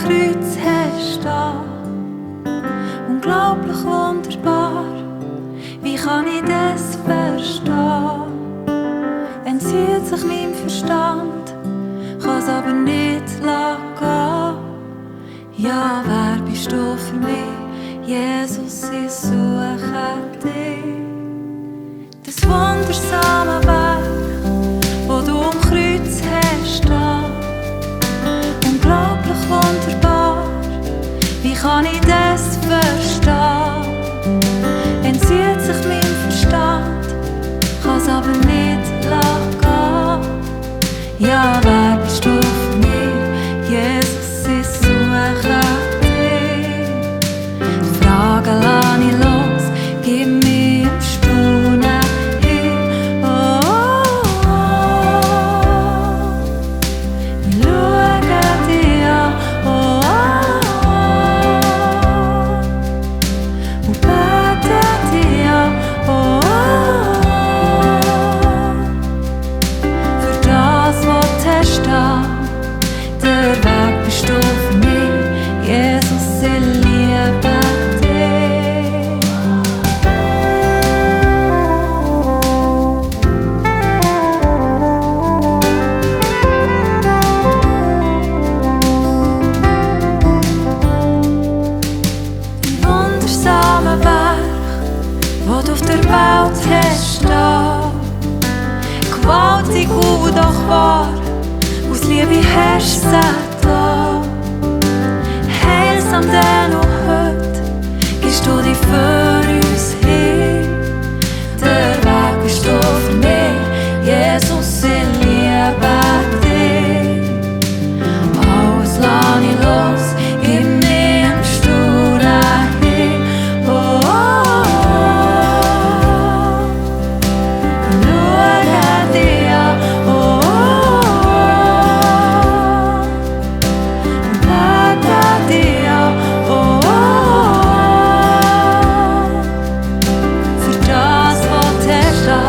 Kreuz hast da. Unglaublich wunderbar, wie kann ich das verstehen? Entzieht sich meinem Verstand, kann's aber nicht gehen. Ja, wer bist du für mich? Jesus, ich suche dich. Das wundersame Wärch, wo du am Kreuz hast da. Unglaublich wunderbar, wie kann ich das verstehen? Entzieht sich mein Verstand, kann's aber nicht gehen. Ja, wer bist du für mich? Jesus, ich suche dich. Die Frage lani los, gib mir im Stuune hin. Oh, ich luege dich an. Und bätte dich an. Für das, was du hast da, der Weg bist du für mich. Jesus, ich liebe dich. Die wundersame Wärch, wo du auf der Welt hast da. Gwautig, doch, wahr, aus Liebe hesch, da. Heilsam, denn heute gibst du dich für uns hin. Der Weg bist du für mich, Jesus, ich liebe dich. Aues lani los, gib mir im Stuune hin. Oh, luege dich an. Bätte dich an. Für das, was du hast da,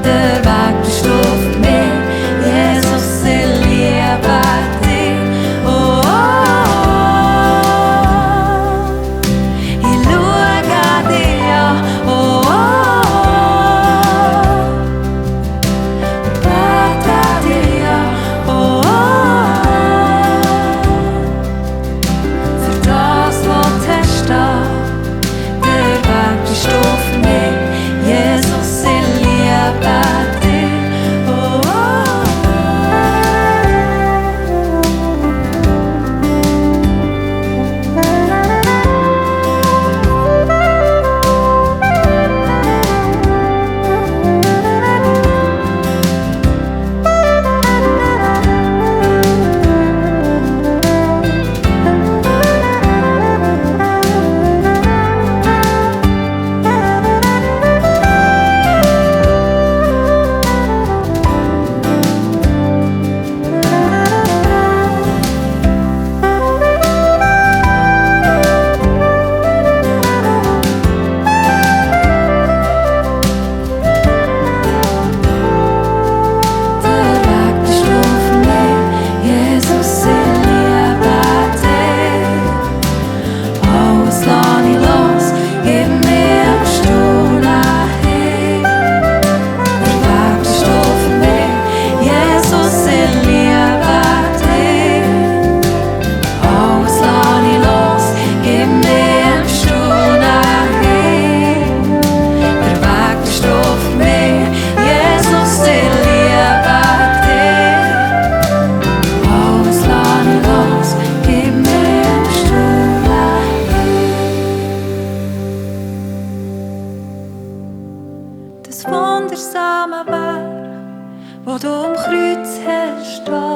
der Weg bist du für mich, Jesus, ich liebe dich. Ich luege dich an. Bätte dich an. Für das, was du hast da, der Weg bist du für mich, Jesus, ich liebe dich. Das wundersame Wärch, wo du am Kreuz hast da.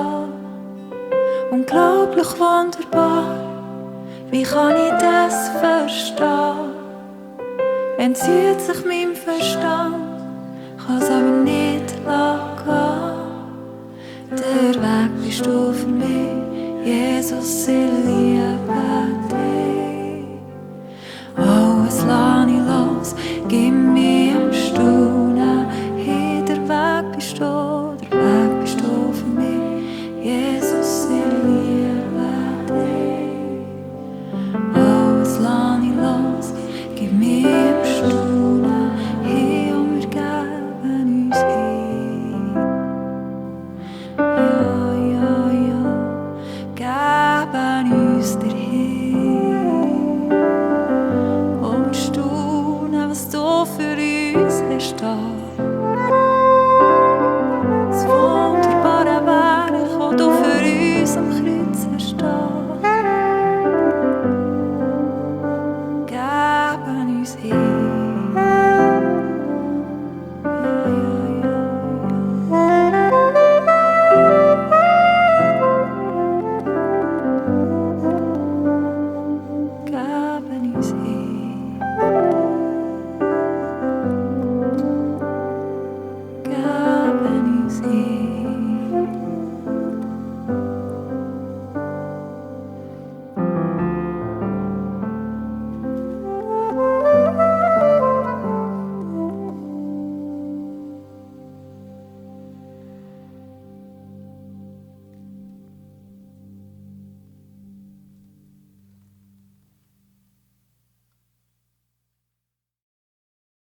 Unglaublich wunderbar, wie kann ich das verstehen? Entzieht sich meinem Verstand, kann's aber nicht gehen. Der Weg bist du für mich, Jesus, ich liebe.